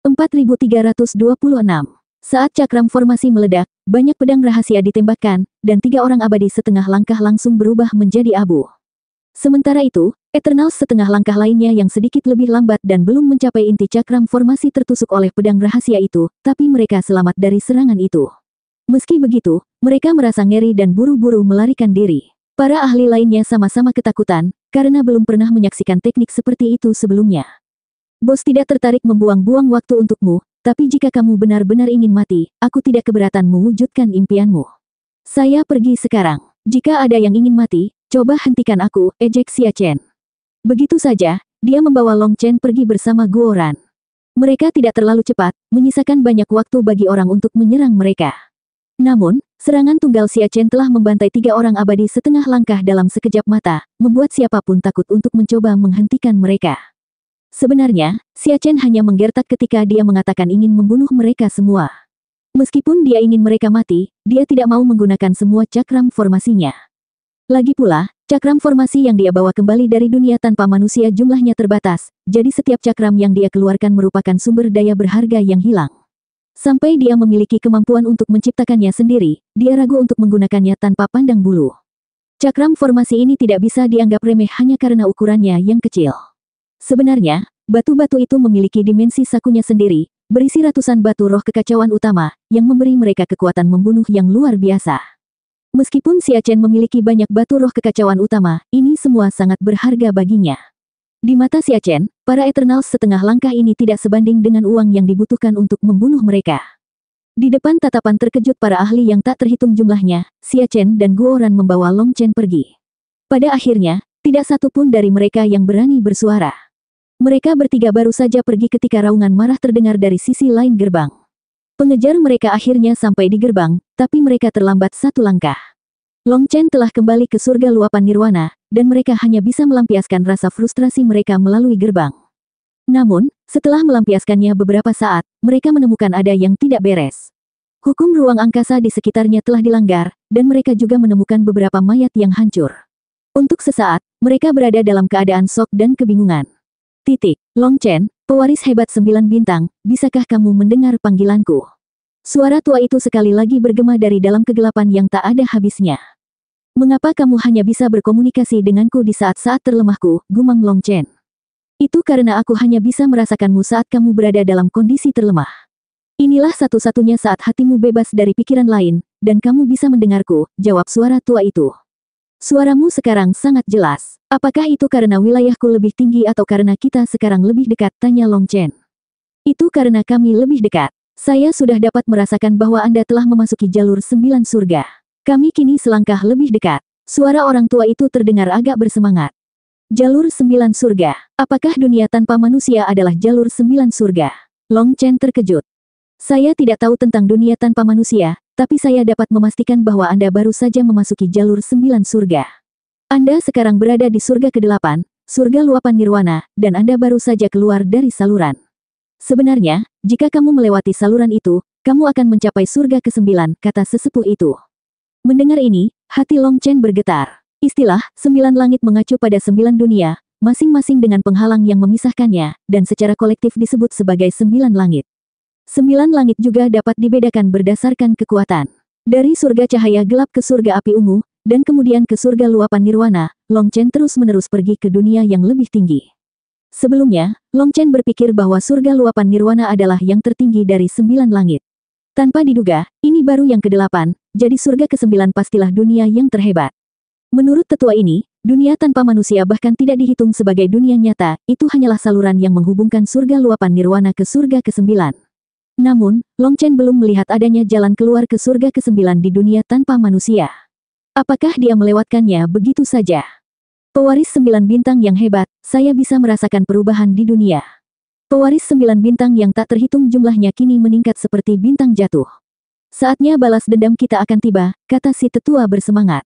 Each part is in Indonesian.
4326. Saat cakram formasi meledak, banyak pedang rahasia ditembakkan, dan 3 orang abadi setengah langkah langsung berubah menjadi abu. Sementara itu, Eternals setengah langkah lainnya yang sedikit lebih lambat dan belum mencapai inti cakram formasi tertusuk oleh pedang rahasia itu, tapi mereka selamat dari serangan itu. Meski begitu, mereka merasa ngeri dan buru-buru melarikan diri. Para ahli lainnya sama-sama ketakutan, karena belum pernah menyaksikan teknik seperti itu sebelumnya. Bos tidak tertarik membuang-buang waktu untukmu, tapi jika kamu benar-benar ingin mati, aku tidak keberatan mewujudkan impianmu. Saya pergi sekarang. Jika ada yang ingin mati, coba hentikan aku, ejek Xia Chen. Begitu saja, dia membawa Long Chen pergi bersama Guo Ran. Mereka tidak terlalu cepat, menyisakan banyak waktu bagi orang untuk menyerang mereka. Namun, serangan tunggal Xia Chen telah membantai 3 orang abadi setengah langkah dalam sekejap mata, membuat siapapun takut untuk mencoba menghentikan mereka. Sebenarnya, Xia Chen hanya menggertak ketika dia mengatakan ingin membunuh mereka semua. Meskipun dia ingin mereka mati, dia tidak mau menggunakan semua cakram formasinya. Lagi pula, cakram formasi yang dia bawa kembali dari dunia tanpa manusia jumlahnya terbatas, jadi setiap cakram yang dia keluarkan merupakan sumber daya berharga yang hilang. Sampai dia memiliki kemampuan untuk menciptakannya sendiri, dia ragu untuk menggunakannya tanpa pandang bulu. Cakram formasi ini tidak bisa dianggap remeh hanya karena ukurannya yang kecil. Sebenarnya, batu-batu itu memiliki dimensi sakunya sendiri, berisi ratusan batu roh kekacauan utama, yang memberi mereka kekuatan membunuh yang luar biasa. Meskipun Xia Chen memiliki banyak batu roh kekacauan utama, ini semua sangat berharga baginya. Di mata Xia Chen, para Eternals setengah langkah ini tidak sebanding dengan uang yang dibutuhkan untuk membunuh mereka. Di depan tatapan terkejut para ahli yang tak terhitung jumlahnya, Xia Chen dan Guo Ran membawa Long Chen pergi. Pada akhirnya, tidak satu pun dari mereka yang berani bersuara. Mereka bertiga baru saja pergi ketika raungan marah terdengar dari sisi lain gerbang. Pengejar mereka akhirnya sampai di gerbang, tapi mereka terlambat 1 langkah. Long Chen telah kembali ke surga luapan nirwana, dan mereka hanya bisa melampiaskan rasa frustrasi mereka melalui gerbang. Namun, setelah melampiaskannya beberapa saat, mereka menemukan ada yang tidak beres. Hukum ruang angkasa di sekitarnya telah dilanggar, dan mereka juga menemukan beberapa mayat yang hancur. Untuk sesaat, mereka berada dalam keadaan shock dan kebingungan. Long Chen, pewaris hebat 9 bintang, bisakah kamu mendengar panggilanku? Suara tua itu sekali lagi bergema dari dalam kegelapan yang tak ada habisnya. Mengapa kamu hanya bisa berkomunikasi denganku di saat-saat terlemahku, gumam Long Chen. Itu karena aku hanya bisa merasakanmu saat kamu berada dalam kondisi terlemah. Inilah satu-satunya saat hatimu bebas dari pikiran lain, dan kamu bisa mendengarku, jawab suara tua itu. Suaramu sekarang sangat jelas. Apakah itu karena wilayahku lebih tinggi atau karena kita sekarang lebih dekat? Tanya Long Chen. Itu karena kami lebih dekat. Saya sudah dapat merasakan bahwa Anda telah memasuki jalur 9 surga. Kami kini selangkah lebih dekat. Suara orang tua itu terdengar agak bersemangat. Jalur 9 surga. Apakah dunia tanpa manusia adalah jalur 9 surga? Long Chen terkejut. Saya tidak tahu tentang dunia tanpa manusia, tapi saya dapat memastikan bahwa Anda baru saja memasuki jalur 9 surga. Anda sekarang berada di surga ke-8, surga luapan nirwana, dan Anda baru saja keluar dari saluran. Sebenarnya, jika kamu melewati saluran itu, kamu akan mencapai surga ke-9, kata sesepuh itu. Mendengar ini, hati Long Chen bergetar. Istilah 9 langit mengacu pada 9 dunia, masing-masing dengan penghalang yang memisahkannya, dan secara kolektif disebut sebagai 9 langit. 9 langit juga dapat dibedakan berdasarkan kekuatan. Dari surga cahaya gelap ke surga api ungu, dan kemudian ke surga luapan nirwana, Long Chen terus-menerus pergi ke dunia yang lebih tinggi. Sebelumnya, Long Chen berpikir bahwa surga luapan nirwana adalah yang tertinggi dari 9 langit. Tanpa diduga, ini baru yang ke-8, jadi surga ke-9 pastilah dunia yang terhebat. Menurut tetua ini, dunia tanpa manusia bahkan tidak dihitung sebagai dunia nyata, itu hanyalah saluran yang menghubungkan surga luapan nirwana ke surga ke-9. Namun, Long Chen belum melihat adanya jalan keluar ke surga ke-9 di dunia tanpa manusia. Apakah dia melewatkannya begitu saja? Pewaris 9 bintang yang hebat, saya bisa merasakan perubahan di dunia. Pewaris 9 bintang yang tak terhitung jumlahnya kini meningkat seperti bintang jatuh. Saatnya balas dendam kita akan tiba, kata si tetua bersemangat.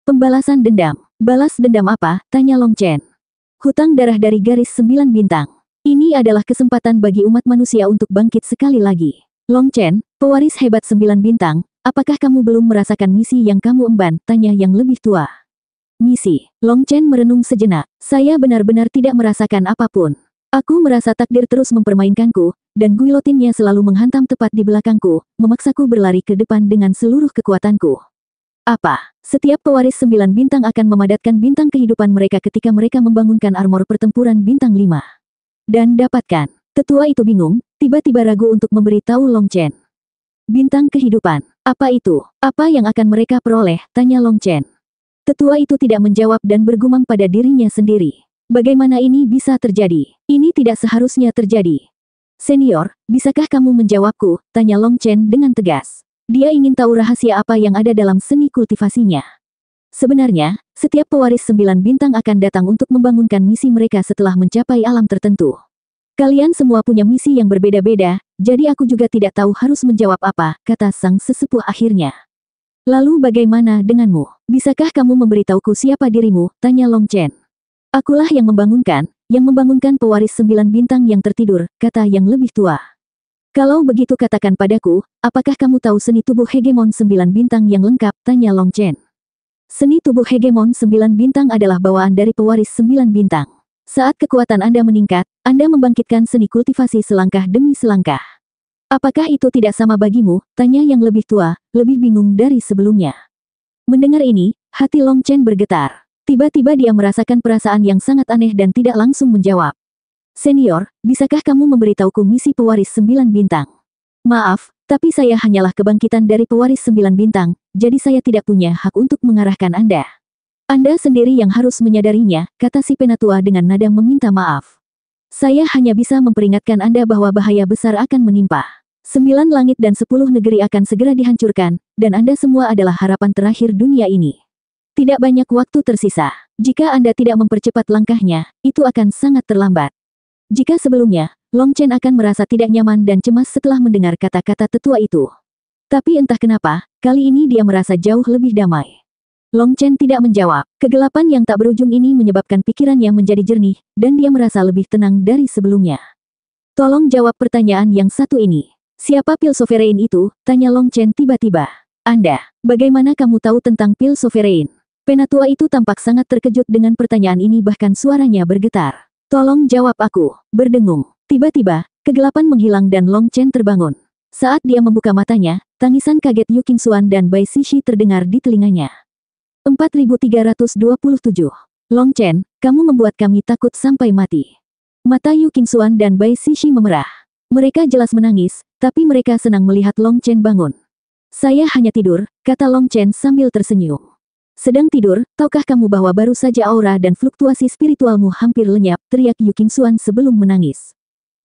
Pembalasan dendam. Balas dendam apa? Tanya Long Chen. Hutang darah dari garis 9 bintang. Ini adalah kesempatan bagi umat manusia untuk bangkit sekali lagi. Long Chen, pewaris hebat 9 bintang, apakah kamu belum merasakan misi yang kamu emban? Tanya yang lebih tua. Misi. Long Chen merenung sejenak. Saya benar-benar tidak merasakan apapun. Aku merasa takdir terus mempermainkanku, dan guillotinnya selalu menghantam tepat di belakangku, memaksaku berlari ke depan dengan seluruh kekuatanku. Apa? Setiap pewaris 9 bintang akan memadatkan bintang kehidupan mereka ketika mereka membangunkan armor pertempuran bintang 5. Dan dapatkan. Tetua itu bingung, tiba-tiba ragu untuk memberitahu Long Chen. Bintang kehidupan. Apa itu? Apa yang akan mereka peroleh? Tanya Long Chen. Tetua itu tidak menjawab dan bergumam pada dirinya sendiri. Bagaimana ini bisa terjadi? Ini tidak seharusnya terjadi. Senior, bisakah kamu menjawabku? Tanya Long Chen dengan tegas. Dia ingin tahu rahasia apa yang ada dalam seni kultivasinya. Sebenarnya, setiap pewaris 9 bintang akan datang untuk membangunkan misi mereka setelah mencapai alam tertentu. Kalian semua punya misi yang berbeda-beda, jadi aku juga tidak tahu harus menjawab apa, kata sang sesepuh akhirnya. Lalu bagaimana denganmu? Bisakah kamu memberitahuku siapa dirimu? Tanya Long Chen. Akulah yang membangunkan pewaris 9 bintang yang tertidur, kata yang lebih tua. Kalau begitu katakan padaku, apakah kamu tahu seni tubuh hegemon 9 bintang yang lengkap? Tanya Long Chen. Seni tubuh hegemon 9 bintang adalah bawaan dari pewaris 9 bintang. Saat kekuatan Anda meningkat, Anda membangkitkan seni kultivasi selangkah demi selangkah. Apakah itu tidak sama bagimu? Tanya yang lebih tua, lebih bingung dari sebelumnya. Mendengar ini, hati Long Chen bergetar. Tiba-tiba dia merasakan perasaan yang sangat aneh dan tidak langsung menjawab. Senior, bisakah kamu memberitahuku misi pewaris 9 bintang? Maaf, tapi saya hanyalah kebangkitan dari pewaris 9 bintang, jadi saya tidak punya hak untuk mengarahkan Anda. Anda sendiri yang harus menyadarinya, kata si penatua dengan nada meminta maaf. Saya hanya bisa memperingatkan Anda bahwa bahaya besar akan menimpa. 9 langit dan 10 negeri akan segera dihancurkan, dan Anda semua adalah harapan terakhir dunia ini. Tidak banyak waktu tersisa. Jika Anda tidak mempercepat langkahnya, itu akan sangat terlambat. Jika sebelumnya, Long Chen akan merasa tidak nyaman dan cemas setelah mendengar kata-kata tetua itu. Tapi entah kenapa, kali ini dia merasa jauh lebih damai. Long Chen tidak menjawab. Kegelapan yang tak berujung ini menyebabkan pikirannya menjadi jernih, dan dia merasa lebih tenang dari sebelumnya. Tolong jawab pertanyaan yang satu ini. Siapa pil sovereign itu? Tanya Long Chen tiba-tiba. Anda, bagaimana kamu tahu tentang pil sovereign? Penatua itu tampak sangat terkejut dengan pertanyaan ini bahkan suaranya bergetar. Tolong jawab aku, berdengung. Tiba-tiba, kegelapan menghilang dan Long Chen terbangun. Saat dia membuka matanya, tangisan kaget Yu Qingxuan dan Bai Sixi terdengar di telinganya. 4327. Long Chen, kamu membuat kami takut sampai mati. Mata Yu Qingxuan dan Bai Sixi memerah. Mereka jelas menangis, tapi mereka senang melihat Long Chen bangun. Saya hanya tidur, kata Long Chen sambil tersenyum. Sedang tidur, tahukah kamu bahwa baru saja aura dan fluktuasi spiritualmu hampir lenyap, teriak Yu Qingxuan sebelum menangis.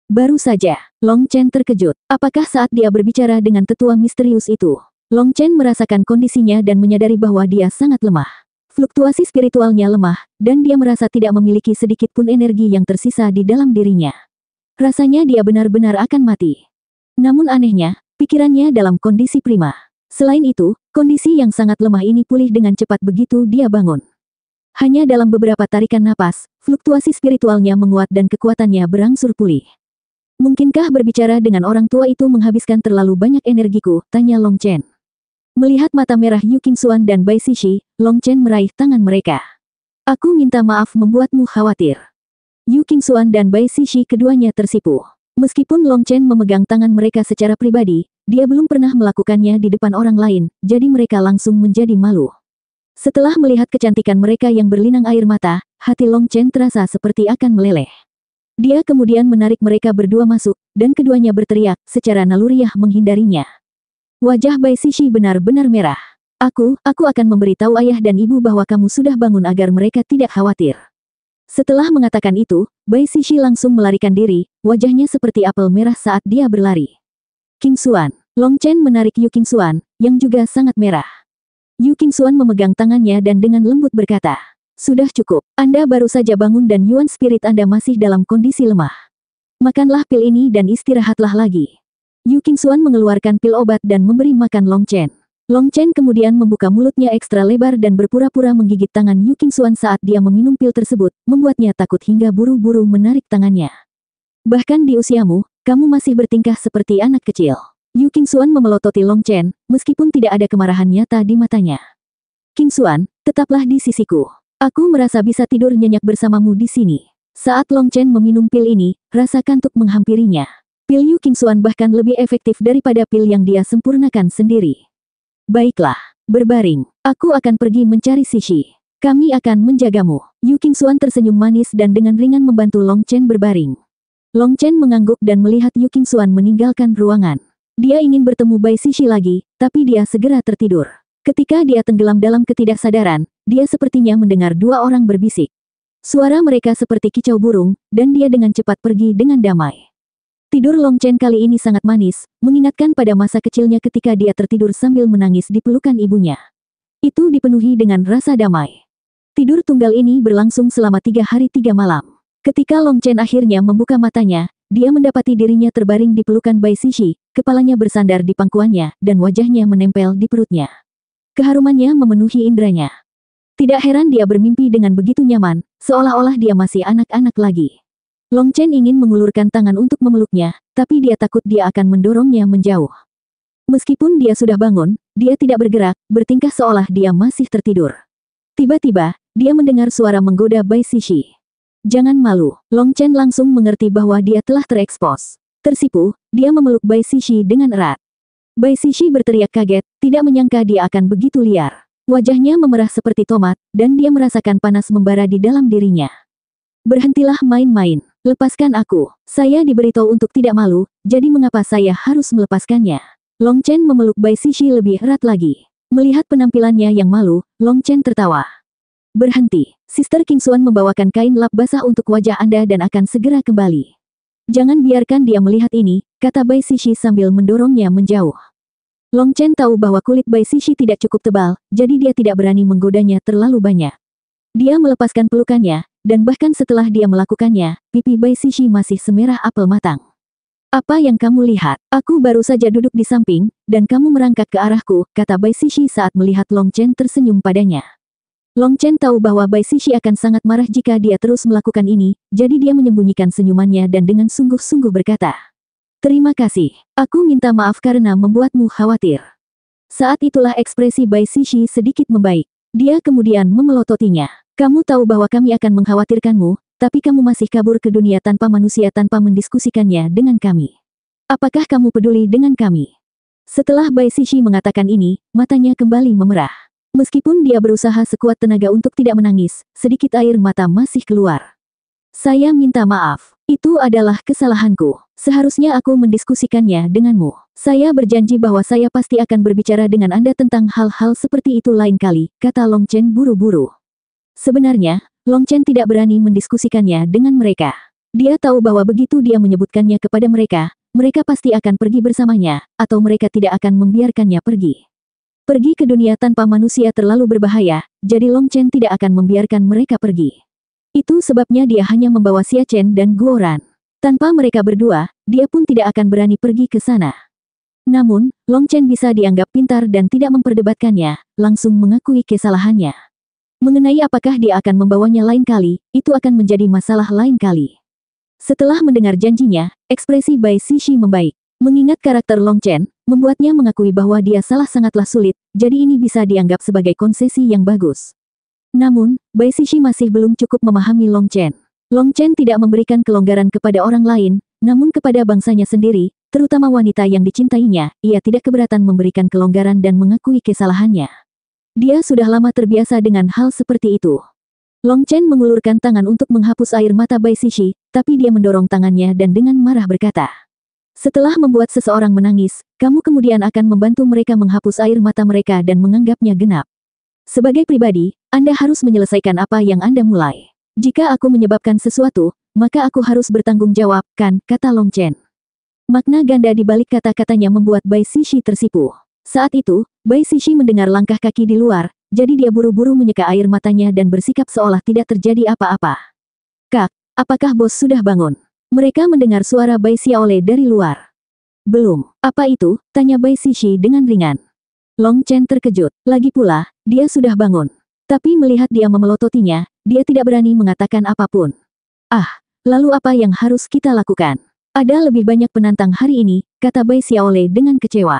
Baru saja, Long Chen terkejut. Apakah saat dia berbicara dengan tetua misterius itu? Long Chen merasakan kondisinya dan menyadari bahwa dia sangat lemah. Fluktuasi spiritualnya lemah, dan dia merasa tidak memiliki sedikit pun energi yang tersisa di dalam dirinya. Rasanya dia benar-benar akan mati. Namun anehnya, pikirannya dalam kondisi prima. Selain itu, kondisi yang sangat lemah ini pulih dengan cepat begitu dia bangun. Hanya dalam beberapa tarikan napas, fluktuasi spiritualnya menguat dan kekuatannya berangsur pulih. Mungkinkah berbicara dengan orang tua itu menghabiskan terlalu banyak energiku? Tanya Long Chen. Melihat mata merah Yu Qingxuan dan Bai Sixi, Long Chen meraih tangan mereka. Aku minta maaf membuatmu khawatir. Yu Qingxuan dan Bai Sixi keduanya tersipu. Meskipun Long Chen memegang tangan mereka secara pribadi, dia belum pernah melakukannya di depan orang lain, jadi mereka langsung menjadi malu. Setelah melihat kecantikan mereka yang berlinang air mata, hati Long Chen terasa seperti akan meleleh. Dia kemudian menarik mereka berdua masuk, dan keduanya berteriak, secara naluriah menghindarinya. Wajah Bai Sixi benar-benar merah. Aku akan memberitahu ayah dan ibu bahwa kamu sudah bangun agar mereka tidak khawatir. Setelah mengatakan itu, Bai Sixi langsung melarikan diri, wajahnya seperti apel merah saat dia berlari. Qingxuan, Long Chen menarik Yu Qingxuan, yang juga sangat merah. Yu Qingxuan memegang tangannya dan dengan lembut berkata, sudah cukup, Anda baru saja bangun dan Yuan spirit Anda masih dalam kondisi lemah. Makanlah pil ini dan istirahatlah lagi. Yu Qingxuan mengeluarkan pil obat dan memberi makan Long Chen. Long Chen kemudian membuka mulutnya ekstra lebar dan berpura-pura menggigit tangan Yu Qingxuan saat dia meminum pil tersebut, membuatnya takut hingga buru-buru menarik tangannya. Bahkan di usiamu, kamu masih bertingkah seperti anak kecil. Yu Qingxuan memelototi Long Chen, meskipun tidak ada kemarahan nyata di matanya. Qingxuan, tetaplah di sisiku. Aku merasa bisa tidur nyenyak bersamamu di sini. Saat Long Chen meminum pil ini, rasa kantuk menghampirinya. Pil Yu Qingxuan bahkan lebih efektif daripada pil yang dia sempurnakan sendiri. Baiklah, berbaring. Aku akan pergi mencari Sishi. Kami akan menjagamu. Yu Qingxuan tersenyum manis dan dengan ringan membantu Long Chen berbaring. Long Chen mengangguk dan melihat Yu Qingxuan meninggalkan ruangan. Dia ingin bertemu Bai Sishi lagi, tapi dia segera tertidur. Ketika dia tenggelam dalam ketidaksadaran, dia sepertinya mendengar dua orang berbisik. Suara mereka seperti kicau burung, dan dia dengan cepat pergi dengan damai. Tidur Long Chen kali ini sangat manis, mengingatkan pada masa kecilnya ketika dia tertidur sambil menangis di pelukan ibunya. Itu dipenuhi dengan rasa damai. Tidur tunggal ini berlangsung selama 3 hari 3 malam. Ketika Long Chen akhirnya membuka matanya, dia mendapati dirinya terbaring di pelukan Bai Sishi, kepalanya bersandar di pangkuannya, dan wajahnya menempel di perutnya. Keharumannya memenuhi indranya. Tidak heran dia bermimpi dengan begitu nyaman, seolah-olah dia masih anak-anak lagi. Long Chen ingin mengulurkan tangan untuk memeluknya, tapi dia takut dia akan mendorongnya menjauh. Meskipun dia sudah bangun, dia tidak bergerak, bertingkah seolah dia masih tertidur. Tiba-tiba, dia mendengar suara menggoda Bai Sishi. Jangan malu. Long Chen langsung mengerti bahwa dia telah terekspos. Tersipu, dia memeluk Bai Sishi dengan erat. Bai Sishi berteriak kaget, tidak menyangka dia akan begitu liar. Wajahnya memerah seperti tomat, dan dia merasakan panas membara di dalam dirinya. Berhentilah main-main. Lepaskan aku. Saya diberitahu untuk tidak malu, jadi mengapa saya harus melepaskannya? Long Chen memeluk Bai Sishi lebih erat lagi. Melihat penampilannya yang malu, Long Chen tertawa. Berhenti. Sister Qingxuan membawakan kain lap basah untuk wajah Anda dan akan segera kembali. Jangan biarkan dia melihat ini, kata Bai Sishi sambil mendorongnya menjauh. Long Chen tahu bahwa kulit Bai Sishi tidak cukup tebal, jadi dia tidak berani menggodanya terlalu banyak. Dia melepaskan pelukannya, dan bahkan setelah dia melakukannya, pipi Bai Sishi masih semerah apel matang. Apa yang kamu lihat? Aku baru saja duduk di samping, dan kamu merangkak ke arahku, kata Bai Sishi saat melihat Long Chen tersenyum padanya. Long Chen tahu bahwa Bai Sishi akan sangat marah jika dia terus melakukan ini, jadi dia menyembunyikan senyumannya dan dengan sungguh-sungguh berkata, "Terima kasih. Aku minta maaf karena membuatmu khawatir." Saat itulah ekspresi Bai Sishi sedikit membaik. Dia kemudian memelototinya. "Kamu tahu bahwa kami akan mengkhawatirkanmu, tapi kamu masih kabur ke dunia tanpa manusia tanpa mendiskusikannya dengan kami. Apakah kamu peduli dengan kami?" Setelah Bai Sishi mengatakan ini, matanya kembali memerah. Meskipun dia berusaha sekuat tenaga untuk tidak menangis, sedikit air mata masih keluar. "Saya minta maaf. Itu adalah kesalahanku. Seharusnya aku mendiskusikannya denganmu. Saya berjanji bahwa saya pasti akan berbicara dengan Anda tentang hal-hal seperti itu lain kali," kata Long Chen buru-buru. Sebenarnya, Long Chen tidak berani mendiskusikannya dengan mereka. Dia tahu bahwa begitu dia menyebutkannya kepada mereka, mereka pasti akan pergi bersamanya, atau mereka tidak akan membiarkannya pergi. Pergi ke dunia tanpa manusia terlalu berbahaya, jadi Long Chen tidak akan membiarkan mereka pergi. Itu sebabnya dia hanya membawa Xia Chen dan Guo Ran. Tanpa mereka berdua, dia pun tidak akan berani pergi ke sana. Namun, Long Chen bisa dianggap pintar dan tidak memperdebatkannya, langsung mengakui kesalahannya. Mengenai apakah dia akan membawanya lain kali, itu akan menjadi masalah lain kali. Setelah mendengar janjinya, ekspresi Bai Sishi membaik. Mengingat karakter Long Chen, membuatnya mengakui bahwa dia salah sangatlah sulit, jadi ini bisa dianggap sebagai konsesi yang bagus. Namun, Bai Sishi masih belum cukup memahami Long Chen. Long Chen tidak memberikan kelonggaran kepada orang lain, namun kepada bangsanya sendiri, terutama wanita yang dicintainya, ia tidak keberatan memberikan kelonggaran dan mengakui kesalahannya. Dia sudah lama terbiasa dengan hal seperti itu. Long Chen mengulurkan tangan untuk menghapus air mata Bai Sishi, tapi dia mendorong tangannya dan dengan marah berkata, "Setelah membuat seseorang menangis, kamu kemudian akan membantu mereka menghapus air mata mereka dan menganggapnya genap. Sebagai pribadi, Anda harus menyelesaikan apa yang Anda mulai. Jika aku menyebabkan sesuatu, maka aku harus bertanggung jawab, kan?" kata Long Chen. Makna ganda di balik kata-katanya membuat Bai Sishi tersipu. Saat itu, Bai Sishi mendengar langkah kaki di luar, jadi dia buru-buru menyeka air matanya dan bersikap seolah tidak terjadi apa-apa. "Kak, apakah bos sudah bangun?" Mereka mendengar suara Bai Xiaolei dari luar. "Belum." "Apa itu?" tanya Bai Sishi dengan ringan. Long Chen terkejut. Lagi pula, dia sudah bangun. Tapi melihat dia memelototinya, dia tidak berani mengatakan apapun. "Ah, lalu apa yang harus kita lakukan?" "Ada lebih banyak penantang hari ini," kata Bai Xiaolei dengan kecewa.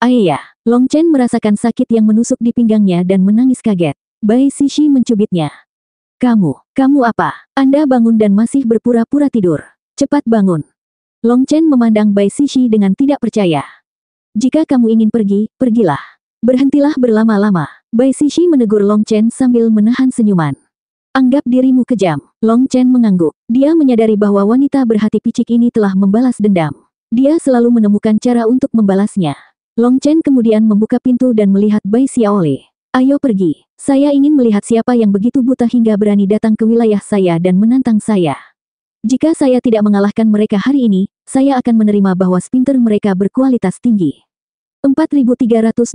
"Ayah." Long Chen merasakan sakit yang menusuk di pinggangnya dan menangis kaget. Bai Sishi mencubitnya. Kamu apa? Anda bangun dan masih berpura-pura tidur. Cepat bangun. Long Chen memandang Bai Sishi dengan tidak percaya. Jika kamu ingin pergi, pergilah. Berhentilah berlama-lama. Bai Sishi menegur Long Chen sambil menahan senyuman. Anggap dirimu kejam. Long Chen mengangguk. Dia menyadari bahwa wanita berhati picik ini telah membalas dendam. Dia selalu menemukan cara untuk membalasnya. Long Chen kemudian membuka pintu dan melihat Bai Xiaole. Ayo pergi. Saya ingin melihat siapa yang begitu buta hingga berani datang ke wilayah saya dan menantang saya. Jika saya tidak mengalahkan mereka hari ini, saya akan menerima bahwa spinter mereka berkualitas tinggi. 4328.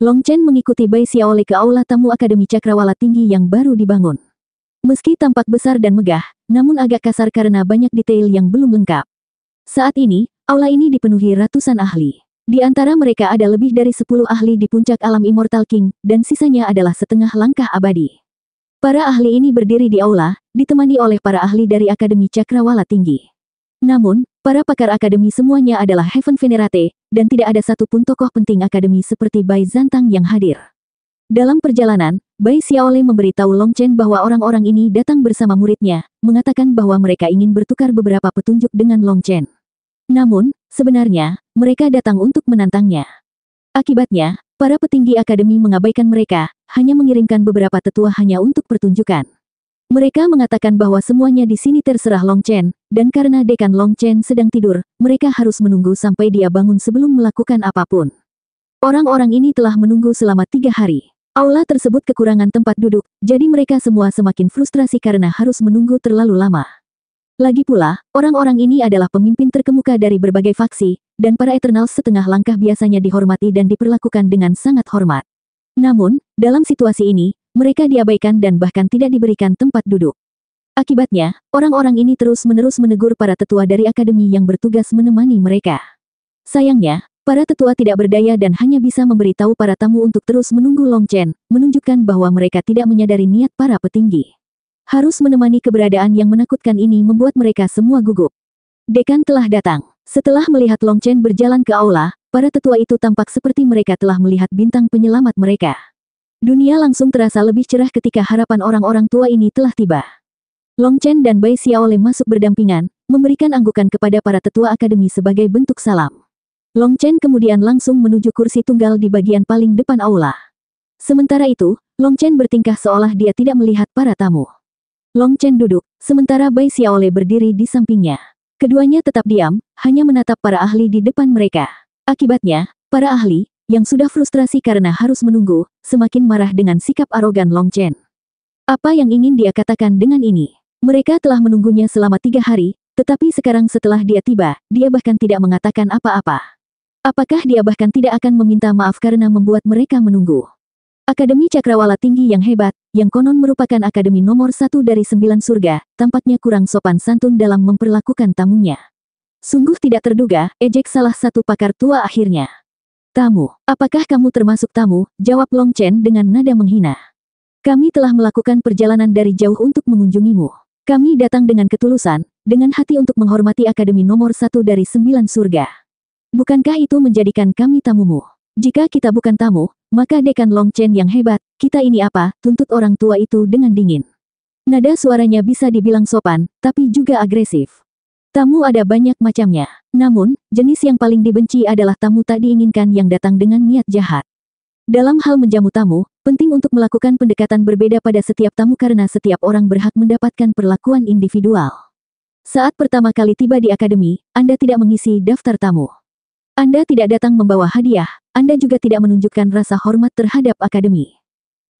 Long Chen mengikuti Bai Xiaole ke aula tamu Akademi Cakrawala Tinggi yang baru dibangun. Meski tampak besar dan megah, namun agak kasar karena banyak detail yang belum lengkap. Saat ini, aula ini dipenuhi ratusan ahli. Di antara mereka ada lebih dari 10 ahli di puncak alam Immortal King, dan sisanya adalah setengah langkah abadi. Para ahli ini berdiri di aula, ditemani oleh para ahli dari Akademi Cakrawala Tinggi. Namun, para pakar akademi semuanya adalah Heaven Venerate, dan tidak ada satupun tokoh penting akademi seperti Bai Zantang yang hadir. Dalam perjalanan, Bai Xiaole memberitahu Long Chen bahwa orang-orang ini datang bersama muridnya, mengatakan bahwa mereka ingin bertukar beberapa petunjuk dengan Long Chen. Namun, sebenarnya, mereka datang untuk menantangnya. Akibatnya, para petinggi akademi mengabaikan mereka, hanya mengirimkan beberapa tetua hanya untuk pertunjukan. Mereka mengatakan bahwa semuanya di sini terserah Long Chen, dan karena dekan Long Chen sedang tidur, mereka harus menunggu sampai dia bangun sebelum melakukan apapun. Orang-orang ini telah menunggu selama 3 hari. Aula tersebut kekurangan tempat duduk, jadi mereka semua semakin frustrasi karena harus menunggu terlalu lama. Lagi pula, orang-orang ini adalah pemimpin terkemuka dari berbagai faksi, dan para Eternals setengah langkah biasanya dihormati dan diperlakukan dengan sangat hormat. Namun, dalam situasi ini, mereka diabaikan dan bahkan tidak diberikan tempat duduk. Akibatnya, orang-orang ini terus-menerus menegur para tetua dari akademi yang bertugas menemani mereka. Sayangnya, para tetua tidak berdaya dan hanya bisa memberitahu para tamu untuk terus menunggu Long Chen, menunjukkan bahwa mereka tidak menyadari niat para petinggi. Harus menemani keberadaan yang menakutkan ini membuat mereka semua gugup. Dekan telah datang. Setelah melihat Long Chen berjalan ke aula, para tetua itu tampak seperti mereka telah melihat bintang penyelamat mereka. Dunia langsung terasa lebih cerah ketika harapan orang-orang tua ini telah tiba. Long Chen dan Bai Xiaole masuk berdampingan, memberikan anggukan kepada para tetua akademi sebagai bentuk salam. Long Chen kemudian langsung menuju kursi tunggal di bagian paling depan aula. Sementara itu, Long Chen bertingkah seolah dia tidak melihat para tamu. Long Chen duduk, sementara Bai Xiaole berdiri di sampingnya. Keduanya tetap diam, hanya menatap para ahli di depan mereka. Akibatnya, para ahli, yang sudah frustrasi karena harus menunggu, semakin marah dengan sikap arogan Long Chen. Apa yang ingin dia katakan dengan ini? Mereka telah menunggunya selama 3 hari, tetapi sekarang setelah dia tiba, dia bahkan tidak mengatakan apa-apa. Apakah dia bahkan tidak akan meminta maaf karena membuat mereka menunggu? Akademi Cakrawala Tinggi yang hebat, yang konon merupakan akademi nomor 1 dari 9 surga, tampaknya kurang sopan santun dalam memperlakukan tamunya. Sungguh tidak terduga, ejek salah satu pakar tua akhirnya. Tamu, apakah kamu termasuk tamu? Jawab Long Chen dengan nada menghina. Kami telah melakukan perjalanan dari jauh untuk mengunjungimu. Kami datang dengan ketulusan, dengan hati untuk menghormati akademi nomor 1 dari 9 surga. Bukankah itu menjadikan kami tamumu? Jika kita bukan tamu, maka dekan Long Chen yang hebat, kita ini apa? Tuntut orang tua itu dengan dingin. Nada suaranya bisa dibilang sopan, tapi juga agresif. Tamu ada banyak macamnya. Namun, jenis yang paling dibenci adalah tamu tak diinginkan yang datang dengan niat jahat. Dalam hal menjamu tamu, penting untuk melakukan pendekatan berbeda pada setiap tamu karena setiap orang berhak mendapatkan perlakuan individual. Saat pertama kali tiba di akademi, Anda tidak mengisi daftar tamu. Anda tidak datang membawa hadiah, Anda juga tidak menunjukkan rasa hormat terhadap akademi.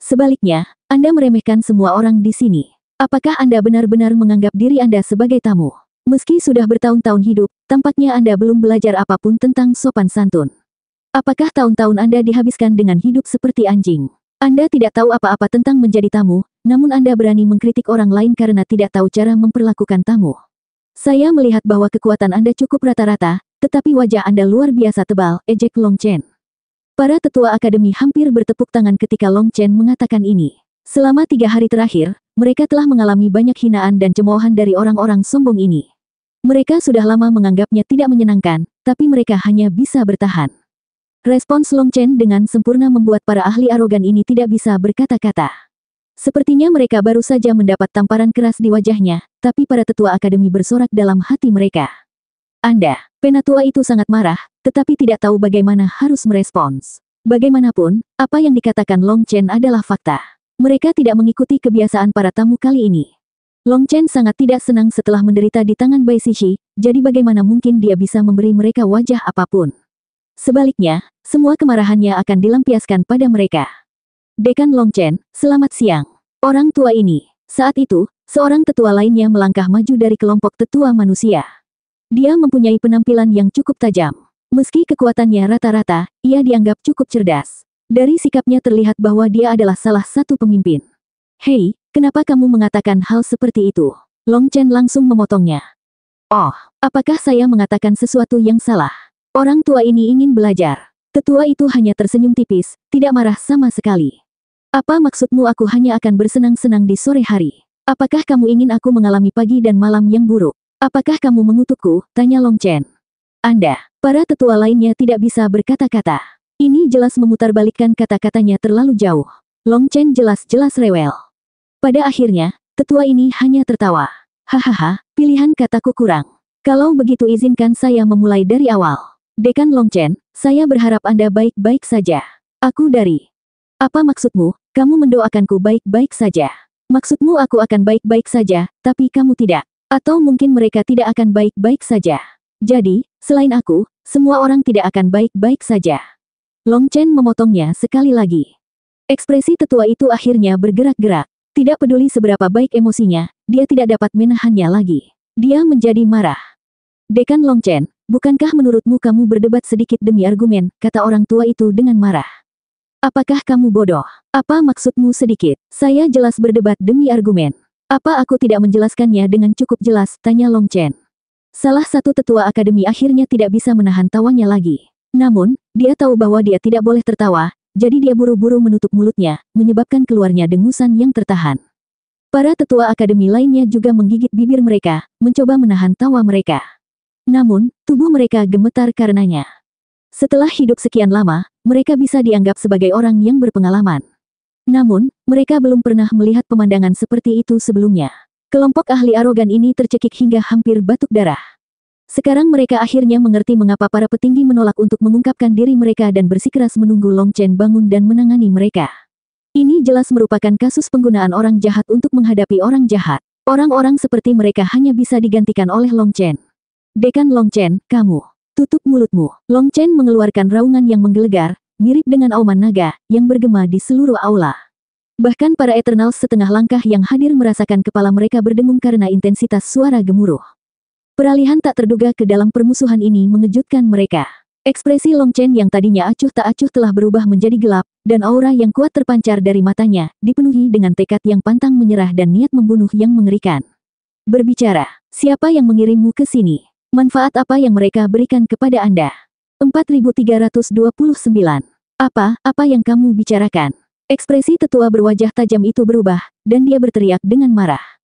Sebaliknya, Anda meremehkan semua orang di sini. Apakah Anda benar-benar menganggap diri Anda sebagai tamu? Meski sudah bertahun-tahun hidup, tampaknya Anda belum belajar apapun tentang sopan santun. Apakah tahun-tahun Anda dihabiskan dengan hidup seperti anjing? Anda tidak tahu apa-apa tentang menjadi tamu, namun Anda berani mengkritik orang lain karena tidak tahu cara memperlakukan tamu. Saya melihat bahwa kekuatan Anda cukup rata-rata, tetapi wajah Anda luar biasa tebal, ejek Long Chen. Para tetua akademi hampir bertepuk tangan ketika Long Chen mengatakan ini. Selama 3 hari terakhir, mereka telah mengalami banyak hinaan dan cemoohan dari orang-orang sombong ini. Mereka sudah lama menganggapnya tidak menyenangkan, tapi mereka hanya bisa bertahan. Respons Long Chen dengan sempurna membuat para ahli arogan ini tidak bisa berkata-kata. Sepertinya mereka baru saja mendapat tamparan keras di wajahnya, tapi para tetua akademi bersorak dalam hati mereka. Anda, penatua itu sangat marah, tetapi tidak tahu bagaimana harus merespons. Bagaimanapun, apa yang dikatakan Long Chen adalah fakta. Mereka tidak mengikuti kebiasaan para tamu kali ini. Long Chen sangat tidak senang setelah menderita di tangan Bai Shishi, jadi bagaimana mungkin dia bisa memberi mereka wajah apapun. Sebaliknya, semua kemarahannya akan dilampiaskan pada mereka. Dekan Long Chen, selamat siang. Orang tua ini. Saat itu, seorang tetua lainnya melangkah maju dari kelompok tetua manusia. Dia mempunyai penampilan yang cukup tajam. Meski kekuatannya rata-rata, ia dianggap cukup cerdas. Dari sikapnya terlihat bahwa dia adalah salah satu pemimpin. Hei, kenapa kamu mengatakan hal seperti itu? Long Chen langsung memotongnya. Oh, apakah saya mengatakan sesuatu yang salah? Orang tua ini ingin belajar. Tetua itu hanya tersenyum tipis, tidak marah sama sekali. Apa maksudmu aku hanya akan bersenang-senang di sore hari? Apakah kamu ingin aku mengalami pagi dan malam yang buruk? Apakah kamu mengutukku? Tanya Long Chen. Anda, para tetua lainnya tidak bisa berkata-kata. Ini jelas memutarbalikkan kata-katanya terlalu jauh. Long Chen jelas-jelas rewel. Pada akhirnya, tetua ini hanya tertawa. Hahaha, pilihan kataku kurang. Kalau begitu izinkan saya memulai dari awal. Dekan Long Chen, saya berharap Anda baik-baik saja. Aku dari... Apa maksudmu? Kamu mendoakanku baik-baik saja. Maksudmu aku akan baik-baik saja, tapi kamu tidak. Atau mungkin mereka tidak akan baik-baik saja. Jadi, selain aku, semua orang tidak akan baik-baik saja. Long Chen memotongnya sekali lagi. Ekspresi tetua itu akhirnya bergerak-gerak. Tidak peduli seberapa baik emosinya, dia tidak dapat menahannya lagi. Dia menjadi marah. Dekan Long Chen, bukankah menurutmu kamu berdebat sedikit demi argumen, kata orang tua itu dengan marah. Apakah kamu bodoh? Apa maksudmu sedikit? Saya jelas berdebat demi argumen. Apa aku tidak menjelaskannya dengan cukup jelas? Tanya Long Chen. Salah satu tetua akademi akhirnya tidak bisa menahan tawanya lagi. Namun, dia tahu bahwa dia tidak boleh tertawa, jadi dia buru-buru menutup mulutnya, menyebabkan keluarnya dengusan yang tertahan. Para tetua akademi lainnya juga menggigit bibir mereka, mencoba menahan tawa mereka. Namun, tubuh mereka gemetar karenanya. Setelah hidup sekian lama, mereka bisa dianggap sebagai orang yang berpengalaman. Namun, mereka belum pernah melihat pemandangan seperti itu sebelumnya. Kelompok ahli arogan ini tercekik hingga hampir batuk darah. Sekarang mereka akhirnya mengerti mengapa para petinggi menolak untuk mengungkapkan diri mereka dan bersikeras menunggu Long Chen bangun dan menangani mereka. Ini jelas merupakan kasus penggunaan orang jahat untuk menghadapi orang jahat. Orang-orang seperti mereka hanya bisa digantikan oleh Long Chen. Dekan Long Chen, kamu. Tutup mulutmu. Long Chen mengeluarkan raungan yang menggelegar, mirip dengan auman naga, yang bergema di seluruh aula. Bahkan para Eternals setengah langkah yang hadir merasakan kepala mereka berdengung karena intensitas suara gemuruh. Peralihan tak terduga ke dalam permusuhan ini mengejutkan mereka. Ekspresi Long Chen yang tadinya acuh tak acuh telah berubah menjadi gelap, dan aura yang kuat terpancar dari matanya, dipenuhi dengan tekad yang pantang menyerah dan niat membunuh yang mengerikan. Berbicara, siapa yang mengirimmu ke sini? Manfaat apa yang mereka berikan kepada Anda? 4329. Apa yang kamu bicarakan? Ekspresi tetua berwajah tajam itu berubah, dan dia berteriak dengan marah.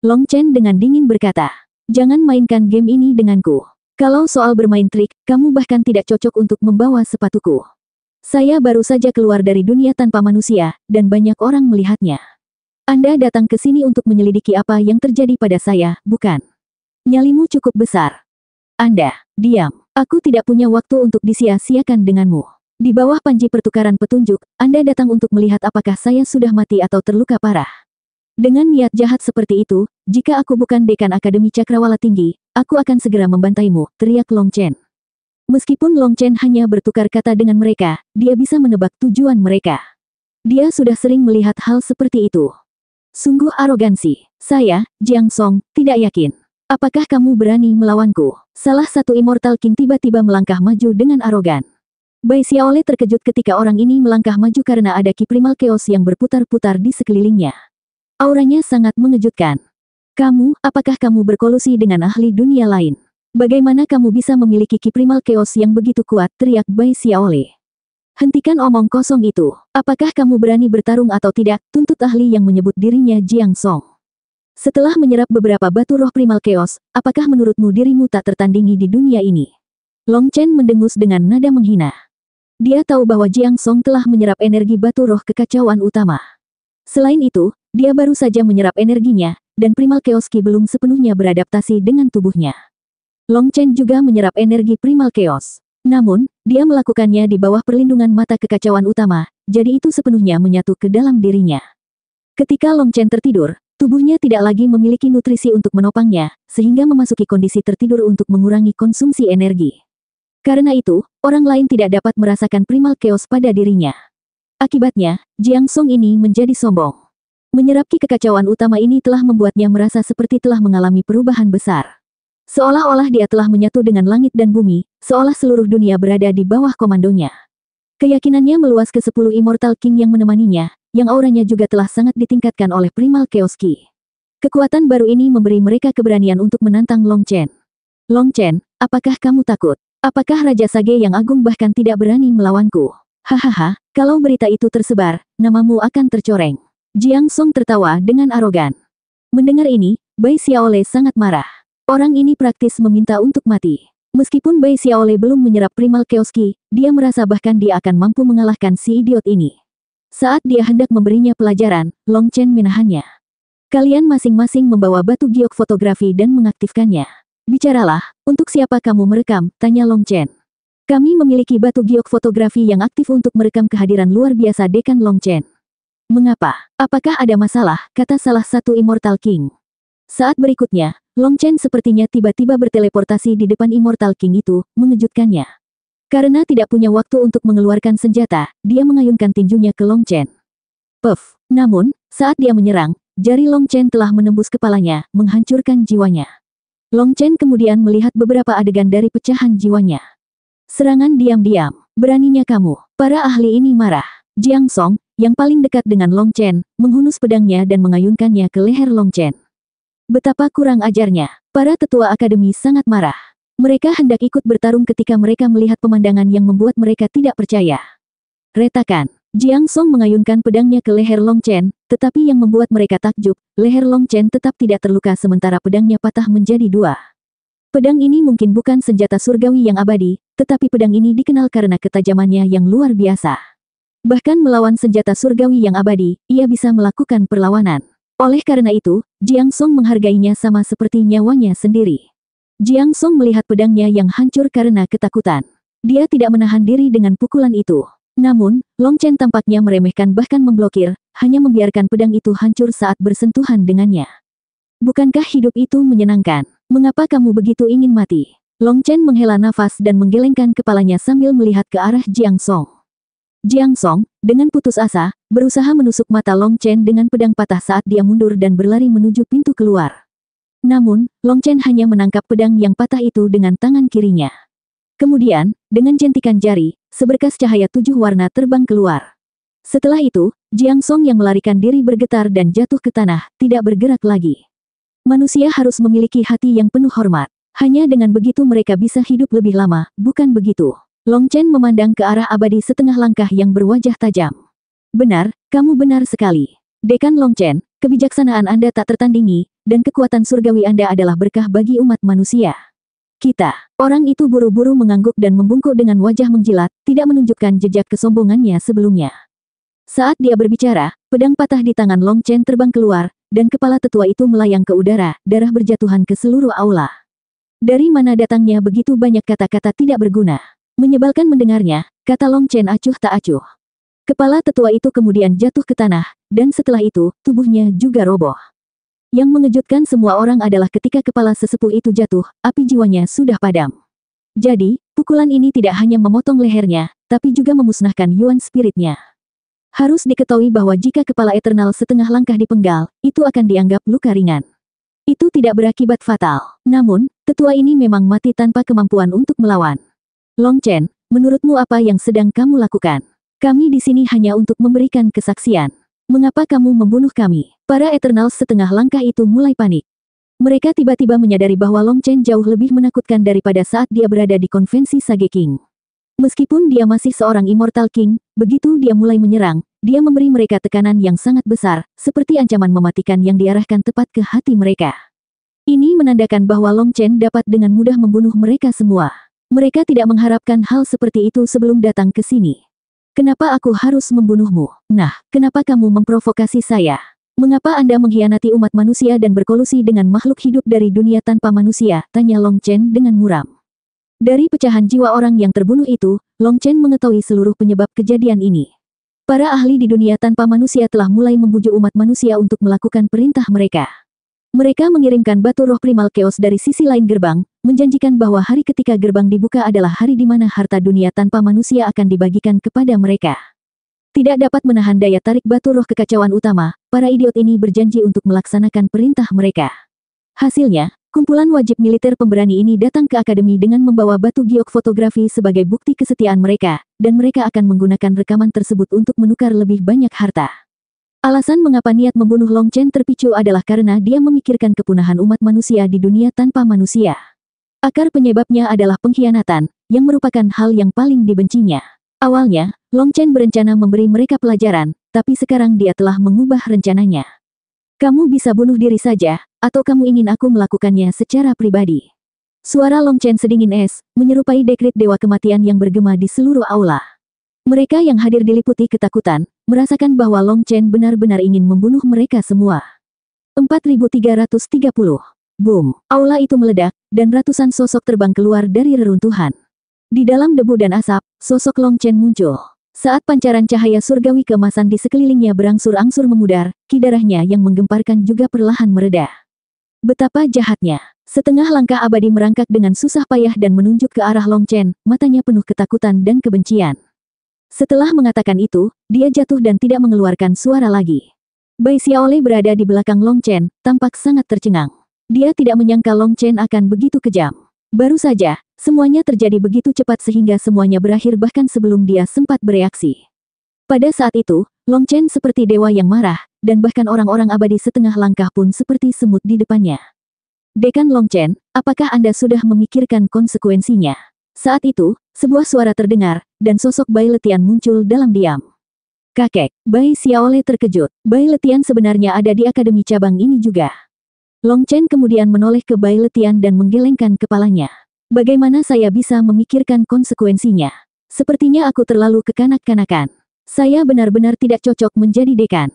Long Chen dengan dingin berkata, jangan mainkan game ini denganku. Kalau soal bermain trik, kamu bahkan tidak cocok untuk membawa sepatuku. Saya baru saja keluar dari dunia tanpa manusia, dan banyak orang melihatnya. Anda datang ke sini untuk menyelidiki apa yang terjadi pada saya, bukan? Nyalimu cukup besar. Anda, diam. Aku tidak punya waktu untuk disia-siakan denganmu. Di bawah panji pertukaran petunjuk, Anda datang untuk melihat apakah saya sudah mati atau terluka parah. Dengan niat jahat seperti itu, jika aku bukan dekan Akademi Cakrawala Tinggi, aku akan segera membantaimu, teriak Long Chen. Meskipun Long Chen hanya bertukar kata dengan mereka, dia bisa menebak tujuan mereka. Dia sudah sering melihat hal seperti itu. Sungguh arogansi. Saya, Jiang Song, tidak yakin. Apakah kamu berani melawanku? Salah satu Immortal King tiba-tiba melangkah maju dengan arogan. Bai Xiaole terkejut ketika orang ini melangkah maju karena ada ki primal chaos yang berputar-putar di sekelilingnya. Auranya sangat mengejutkan. Apakah kamu berkolusi dengan ahli dunia lain? Bagaimana kamu bisa memiliki ki primal chaos yang begitu kuat? Teriak Bai Xiaole. Hentikan omong kosong itu. Apakah kamu berani bertarung atau tidak? Tuntut ahli yang menyebut dirinya Jiang Song. Setelah menyerap beberapa batu roh primal chaos, apakah menurutmu dirimu tak tertandingi di dunia ini? Long Chen mendengus dengan nada menghina. Dia tahu bahwa Jiang Song telah menyerap energi batu roh kekacauan utama. Selain itu, dia baru saja menyerap energinya, dan Primal Chaos Ki belum sepenuhnya beradaptasi dengan tubuhnya. Long Chen juga menyerap energi Primal Chaos. Namun, dia melakukannya di bawah perlindungan mata kekacauan utama, jadi itu sepenuhnya menyatu ke dalam dirinya. Ketika Long Chen tertidur, tubuhnya tidak lagi memiliki nutrisi untuk menopangnya, sehingga memasuki kondisi tertidur untuk mengurangi konsumsi energi. Karena itu, orang lain tidak dapat merasakan Primal Chaos pada dirinya. Akibatnya, Jiang Song ini menjadi sombong. Menyerap ki kekacauan utama ini telah membuatnya merasa seperti telah mengalami perubahan besar. Seolah-olah dia telah menyatu dengan langit dan bumi, seolah seluruh dunia berada di bawah komandonya. Keyakinannya meluas ke 10 Immortal King yang menemaninya, yang auranya juga telah sangat ditingkatkan oleh Primal Chaos Ki. Kekuatan baru ini memberi mereka keberanian untuk menantang Long Chen. Long Chen, apakah kamu takut? Apakah Raja Sage yang agung bahkan tidak berani melawanku? Hahaha, kalau berita itu tersebar, namamu akan tercoreng. Jiang Song tertawa dengan arogan. Mendengar ini, Bai Xiaolei sangat marah. Orang ini praktis meminta untuk mati. Meskipun Bai Xiaolei belum menyerap Primal Chaos Ki, dia merasa bahkan dia akan mampu mengalahkan si idiot ini. Saat dia hendak memberinya pelajaran, Long Chen menahannya. Kalian masing-masing membawa batu giok fotografi dan mengaktifkannya. Bicaralah, untuk siapa kamu merekam? Tanya Long Chen. Kami memiliki batu giok fotografi yang aktif untuk merekam kehadiran luar biasa Dekan Long Chen. Mengapa? Apakah ada masalah? Kata salah satu Immortal King. Saat berikutnya, Long Chen sepertinya tiba-tiba berteleportasi di depan Immortal King itu, mengejutkannya. Karena tidak punya waktu untuk mengeluarkan senjata, dia mengayunkan tinjunya ke Long Chen. Puff! Namun, saat dia menyerang, jari Long Chen telah menembus kepalanya, menghancurkan jiwanya. Long Chen kemudian melihat beberapa adegan dari pecahan jiwanya. Serangan diam-diam. Beraninya kamu. Para ahli ini marah. Jiang Song, yang paling dekat dengan Long Chen, menghunus pedangnya dan mengayunkannya ke leher Long Chen. Betapa kurang ajarnya. Para tetua akademi sangat marah. Mereka hendak ikut bertarung ketika mereka melihat pemandangan yang membuat mereka tidak percaya. Retakan. Jiang Song mengayunkan pedangnya ke leher Long Chen, tetapi yang membuat mereka takjub, leher Long Chen tetap tidak terluka sementara pedangnya patah menjadi dua. Pedang ini mungkin bukan senjata surgawi yang abadi, tetapi pedang ini dikenal karena ketajamannya yang luar biasa. Bahkan melawan senjata surgawi yang abadi, ia bisa melakukan perlawanan. Oleh karena itu, Jiang Song menghargainya sama seperti nyawanya sendiri. Jiang Song melihat pedangnya yang hancur karena ketakutan. Dia tidak menahan diri dengan pukulan itu. Namun, Long Chen tampaknya meremehkan bahkan memblokir, hanya membiarkan pedang itu hancur saat bersentuhan dengannya. Bukankah hidup itu menyenangkan? Mengapa kamu begitu ingin mati? Long Chen menghela nafas dan menggelengkan kepalanya sambil melihat ke arah Jiang Song. Jiang Song, dengan putus asa, berusaha menusuk mata Long Chen dengan pedang patah saat dia mundur dan berlari menuju pintu keluar. Namun, Long Chen hanya menangkap pedang yang patah itu dengan tangan kirinya. Kemudian, dengan jentikan jari, seberkas cahaya 7 warna terbang keluar. Setelah itu, Jiang Song yang melarikan diri bergetar dan jatuh ke tanah, tidak bergerak lagi. Manusia harus memiliki hati yang penuh hormat. Hanya dengan begitu mereka bisa hidup lebih lama, bukan begitu? Long Chen memandang ke arah abadi setengah langkah yang berwajah tajam. Benar, kamu benar sekali. Dekan Long Chen, kebijaksanaan Anda tak tertandingi, dan kekuatan surgawi Anda adalah berkah bagi umat manusia. Kita, orang itu buru-buru mengangguk dan membungkuk dengan wajah menjilat, tidak menunjukkan jejak kesombongannya sebelumnya. Saat dia berbicara, pedang patah di tangan Long Chen terbang keluar, dan kepala tetua itu melayang ke udara, darah berjatuhan ke seluruh aula. Dari mana datangnya begitu banyak kata-kata tidak berguna? Menyebalkan mendengarnya, kata Long Chen acuh tak acuh. Kepala tetua itu kemudian jatuh ke tanah, dan setelah itu, tubuhnya juga roboh. Yang mengejutkan semua orang adalah ketika kepala sesepuh itu jatuh, api jiwanya sudah padam. Jadi, pukulan ini tidak hanya memotong lehernya, tapi juga memusnahkan yuan spiritnya. Harus diketahui bahwa jika kepala Eternal setengah langkah dipenggal, itu akan dianggap luka ringan. Itu tidak berakibat fatal. Namun, tetua ini memang mati tanpa kemampuan untuk melawan. Long Chen, menurutmu apa yang sedang kamu lakukan? Kami di sini hanya untuk memberikan kesaksian. Mengapa kamu membunuh kami? Para Eternal setengah langkah itu mulai panik. Mereka tiba-tiba menyadari bahwa Long Chen jauh lebih menakutkan daripada saat dia berada di konvensi Sage King. Meskipun dia masih seorang Immortal King, begitu dia mulai menyerang, dia memberi mereka tekanan yang sangat besar, seperti ancaman mematikan yang diarahkan tepat ke hati mereka. Ini menandakan bahwa Long Chen dapat dengan mudah membunuh mereka semua. Mereka tidak mengharapkan hal seperti itu sebelum datang ke sini. Kenapa aku harus membunuhmu? Nah, kenapa kamu memprovokasi saya? Mengapa Anda mengkhianati umat manusia dan berkolusi dengan makhluk hidup dari dunia tanpa manusia? Tanya Long Chen dengan muram. Dari pecahan jiwa orang yang terbunuh itu, Long Chen mengetahui seluruh penyebab kejadian ini. Para ahli di dunia tanpa manusia telah mulai membujuk umat manusia untuk melakukan perintah mereka. Mereka mengirimkan batu roh primal chaos dari sisi lain gerbang, menjanjikan bahwa hari ketika gerbang dibuka adalah hari di mana harta dunia tanpa manusia akan dibagikan kepada mereka. Tidak dapat menahan daya tarik batu roh kekacauan utama, para idiot ini berjanji untuk melaksanakan perintah mereka. Hasilnya, kumpulan wajib militer pemberani ini datang ke akademi dengan membawa batu giok fotografi sebagai bukti kesetiaan mereka, dan mereka akan menggunakan rekaman tersebut untuk menukar lebih banyak harta. Alasan mengapa niat membunuh Long Chen terpicu adalah karena dia memikirkan kepunahan umat manusia di dunia tanpa manusia. Akar penyebabnya adalah pengkhianatan, yang merupakan hal yang paling dibencinya. Awalnya, Long Chen berencana memberi mereka pelajaran, tapi sekarang dia telah mengubah rencananya. Kamu bisa bunuh diri saja, atau kamu ingin aku melakukannya secara pribadi. Suara Long Chen sedingin es, menyerupai dekrit dewa kematian yang bergema di seluruh aula. Mereka yang hadir diliputi ketakutan, merasakan bahwa Long Chen benar-benar ingin membunuh mereka semua. 4330. Boom! Aula itu meledak, dan ratusan sosok terbang keluar dari reruntuhan. Di dalam debu dan asap, sosok Long Chen muncul. Saat pancaran cahaya surgawi keemasan di sekelilingnya berangsur-angsur memudar, ki darahnya yang menggemparkan juga perlahan mereda. Betapa jahatnya! Setengah langkah abadi merangkak dengan susah payah dan menunjuk ke arah Long Chen, matanya penuh ketakutan dan kebencian. Setelah mengatakan itu, dia jatuh dan tidak mengeluarkan suara lagi. Bai Xiaolei berada di belakang Long Chen, tampak sangat tercengang. Dia tidak menyangka Long Chen akan begitu kejam. Baru saja, semuanya terjadi begitu cepat sehingga semuanya berakhir bahkan sebelum dia sempat bereaksi. Pada saat itu, Long Chen seperti dewa yang marah, dan bahkan orang-orang abadi setengah langkah pun seperti semut di depannya. Dekan Long Chen, apakah Anda sudah memikirkan konsekuensinya? Saat itu, sebuah suara terdengar, dan sosok Bai Letian muncul dalam diam. Kakek, Bai Xiaolei terkejut. Bai Letian sebenarnya ada di akademi cabang ini juga. Long Chen kemudian menoleh ke Bai Letian dan menggelengkan kepalanya. Bagaimana saya bisa memikirkan konsekuensinya? Sepertinya aku terlalu kekanak-kanakan. Saya benar-benar tidak cocok menjadi dekan.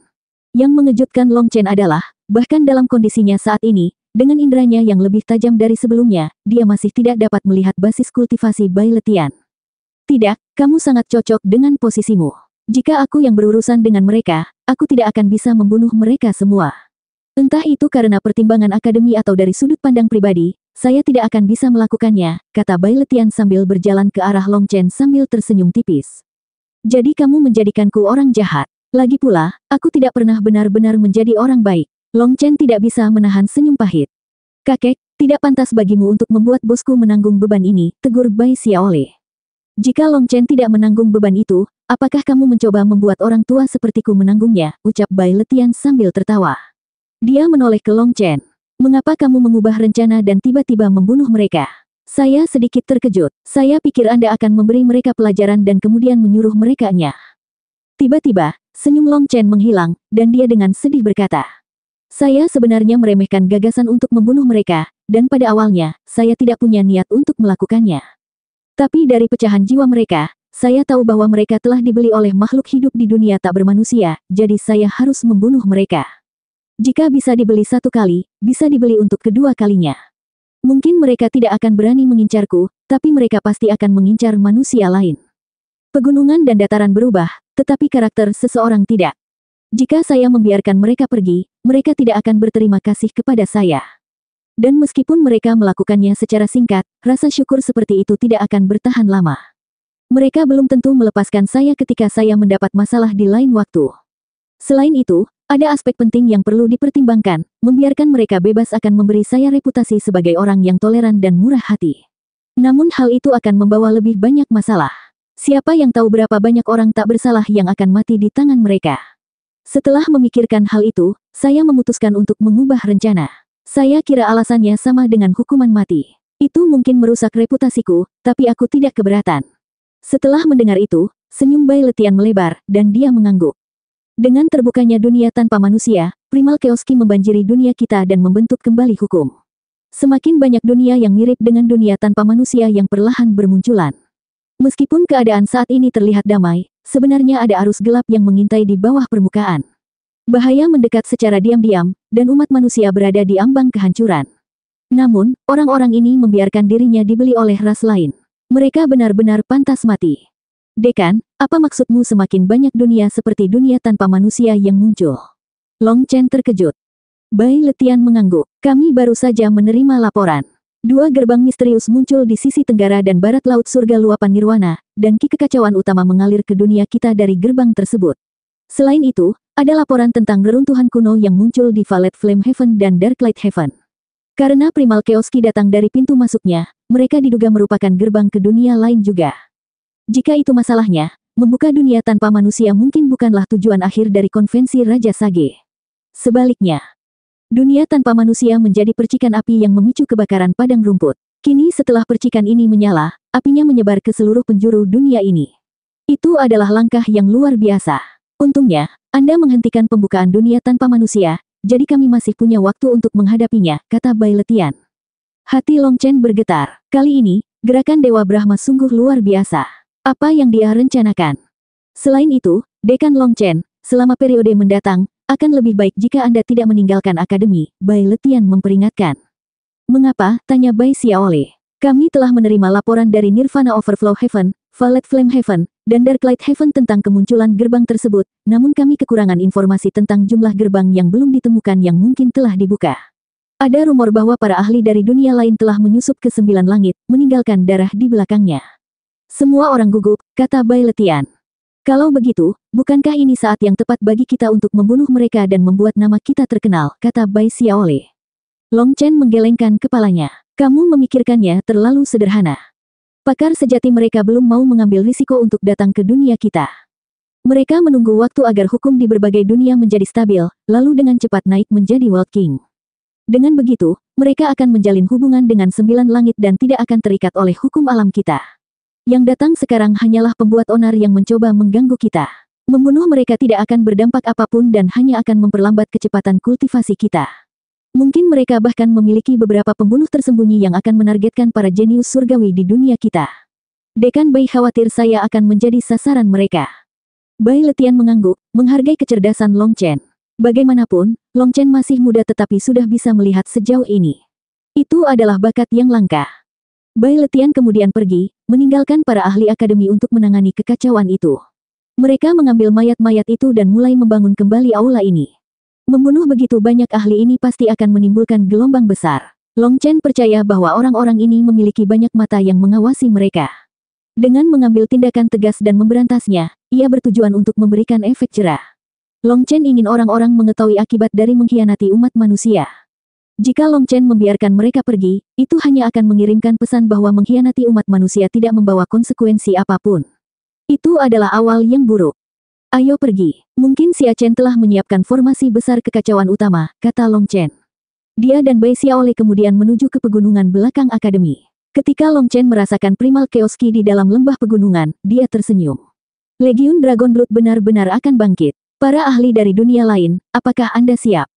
Yang mengejutkan Long Chen adalah, bahkan dalam kondisinya saat ini, dengan inderanya yang lebih tajam dari sebelumnya, dia masih tidak dapat melihat basis kultivasi Bai Letian. Tidak, kamu sangat cocok dengan posisimu. Jika aku yang berurusan dengan mereka, aku tidak akan bisa membunuh mereka semua. Entah itu karena pertimbangan akademi atau dari sudut pandang pribadi, saya tidak akan bisa melakukannya, kata Bai Letian sambil berjalan ke arah Long Chen sambil tersenyum tipis. Jadi kamu menjadikanku orang jahat. Lagi pula, aku tidak pernah benar-benar menjadi orang baik. Long Chen tidak bisa menahan senyum pahit. Kakek, tidak pantas bagimu untuk membuat bosku menanggung beban ini, tegur Bai Xiaolei. Jika Long Chen tidak menanggung beban itu, apakah kamu mencoba membuat orang tua sepertiku menanggungnya, ucap Bai Letian sambil tertawa. Dia menoleh ke Long Chen. Mengapa kamu mengubah rencana dan tiba-tiba membunuh mereka? Saya sedikit terkejut. Saya pikir Anda akan memberi mereka pelajaran dan kemudian menyuruh mereka nyah. Tiba-tiba, senyum Long Chen menghilang, dan dia dengan sedih berkata. Saya sebenarnya meremehkan gagasan untuk membunuh mereka, dan pada awalnya, saya tidak punya niat untuk melakukannya. Tapi dari pecahan jiwa mereka, saya tahu bahwa mereka telah dibeli oleh makhluk hidup di dunia tak bermanusia, jadi saya harus membunuh mereka. Jika bisa dibeli satu kali, bisa dibeli untuk kedua kalinya. Mungkin mereka tidak akan berani mengincarku, tapi mereka pasti akan mengincar manusia lain. Pegunungan dan dataran berubah, tetapi karakter seseorang tidak. Jika saya membiarkan mereka pergi, mereka tidak akan berterima kasih kepada saya. Dan meskipun mereka melakukannya secara singkat, rasa syukur seperti itu tidak akan bertahan lama. Mereka belum tentu melepaskan saya ketika saya mendapat masalah di lain waktu. Selain itu, ada aspek penting yang perlu dipertimbangkan, membiarkan mereka bebas akan memberi saya reputasi sebagai orang yang toleran dan murah hati. Namun hal itu akan membawa lebih banyak masalah. Siapa yang tahu berapa banyak orang tak bersalah yang akan mati di tangan mereka. Setelah memikirkan hal itu, saya memutuskan untuk mengubah rencana. Saya kira alasannya sama dengan hukuman mati. Itu mungkin merusak reputasiku, tapi aku tidak keberatan. Setelah mendengar itu, senyum Bai Letian melebar, dan dia mengangguk. Dengan terbukanya dunia tanpa manusia, primal chaos Qi membanjiri dunia kita dan membentuk kembali hukum. Semakin banyak dunia yang mirip dengan dunia tanpa manusia yang perlahan bermunculan. Meskipun keadaan saat ini terlihat damai, sebenarnya ada arus gelap yang mengintai di bawah permukaan. Bahaya mendekat secara diam-diam, dan umat manusia berada di ambang kehancuran. Namun, orang-orang ini membiarkan dirinya dibeli oleh ras lain. Mereka benar-benar pantas mati. Dekan, apa maksudmu semakin banyak dunia seperti dunia tanpa manusia yang muncul? Long Chen terkejut. Bai Letian mengangguk. Kami baru saja menerima laporan. 2 gerbang misterius muncul di sisi tenggara dan barat laut surga luapan nirwana, dan ki kekacauan utama mengalir ke dunia kita dari gerbang tersebut. Selain itu, ada laporan tentang reruntuhan kuno yang muncul di Violet Flame Heaven dan Darklight Heaven. Karena Primal Chaos Ki datang dari pintu masuknya, mereka diduga merupakan gerbang ke dunia lain juga. Jika itu masalahnya, membuka dunia tanpa manusia mungkin bukanlah tujuan akhir dari konvensi Raja Sage. Sebaliknya, dunia tanpa manusia menjadi percikan api yang memicu kebakaran padang rumput. Kini setelah percikan ini menyala, apinya menyebar ke seluruh penjuru dunia ini. Itu adalah langkah yang luar biasa. Untungnya, Anda menghentikan pembukaan dunia tanpa manusia, jadi kami masih punya waktu untuk menghadapinya, kata Bai Letian. Hati Long Chen bergetar. Kali ini, gerakan Dewa Brahma sungguh luar biasa. Apa yang dia rencanakan? Selain itu, Dekan Long Chen, selama periode mendatang, akan lebih baik jika Anda tidak meninggalkan akademi, Bai Letian memperingatkan. Mengapa? Tanya Bai Xiaole. Kami telah menerima laporan dari Nirvana Overflow Heaven, Violet Flame Heaven, dan Darklight Heaven tentang kemunculan gerbang tersebut, namun kami kekurangan informasi tentang jumlah gerbang yang belum ditemukan yang mungkin telah dibuka. Ada rumor bahwa para ahli dari dunia lain telah menyusup ke 9 langit, meninggalkan darah di belakangnya. Semua orang gugup, kata Bai Letian. Kalau begitu, bukankah ini saat yang tepat bagi kita untuk membunuh mereka dan membuat nama kita terkenal, kata Bai Xiaole. Long Chen menggelengkan kepalanya. Kamu memikirkannya terlalu sederhana. Pakar sejati mereka belum mau mengambil risiko untuk datang ke dunia kita. Mereka menunggu waktu agar hukum di berbagai dunia menjadi stabil, lalu dengan cepat naik menjadi World King. Dengan begitu, mereka akan menjalin hubungan dengan 9 langit dan tidak akan terikat oleh hukum alam kita. Yang datang sekarang hanyalah pembuat onar yang mencoba mengganggu kita. Membunuh mereka tidak akan berdampak apapun dan hanya akan memperlambat kecepatan kultivasi kita. Mungkin mereka bahkan memiliki beberapa pembunuh tersembunyi yang akan menargetkan para jenius surgawi di dunia kita. Dekan Bai khawatir saya akan menjadi sasaran mereka. Bai Letian mengangguk, menghargai kecerdasan Long Chen. Bagaimanapun, Long Chen masih muda tetapi sudah bisa melihat sejauh ini. Itu adalah bakat yang langka. Bai Letian kemudian pergi, meninggalkan para ahli akademi untuk menangani kekacauan itu. Mereka mengambil mayat-mayat itu dan mulai membangun kembali aula ini. Membunuh begitu banyak ahli ini pasti akan menimbulkan gelombang besar. Long Chen percaya bahwa orang-orang ini memiliki banyak mata yang mengawasi mereka. Dengan mengambil tindakan tegas dan memberantasnya, ia bertujuan untuk memberikan efek jerah. Long Chen ingin orang-orang mengetahui akibat dari mengkhianati umat manusia. Jika Long Chen membiarkan mereka pergi, itu hanya akan mengirimkan pesan bahwa mengkhianati umat manusia tidak membawa konsekuensi apapun. Itu adalah awal yang buruk. Ayo pergi. Mungkin Xia Chen telah menyiapkan formasi besar kekacauan utama, kata Long Chen. Dia dan Bai Xiaole kemudian menuju ke pegunungan belakang akademi. Ketika Long Chen merasakan Primal Chaos Ki di dalam lembah pegunungan, dia tersenyum. Legiun Dragon Blood benar-benar akan bangkit. Para ahli dari dunia lain, apakah Anda siap?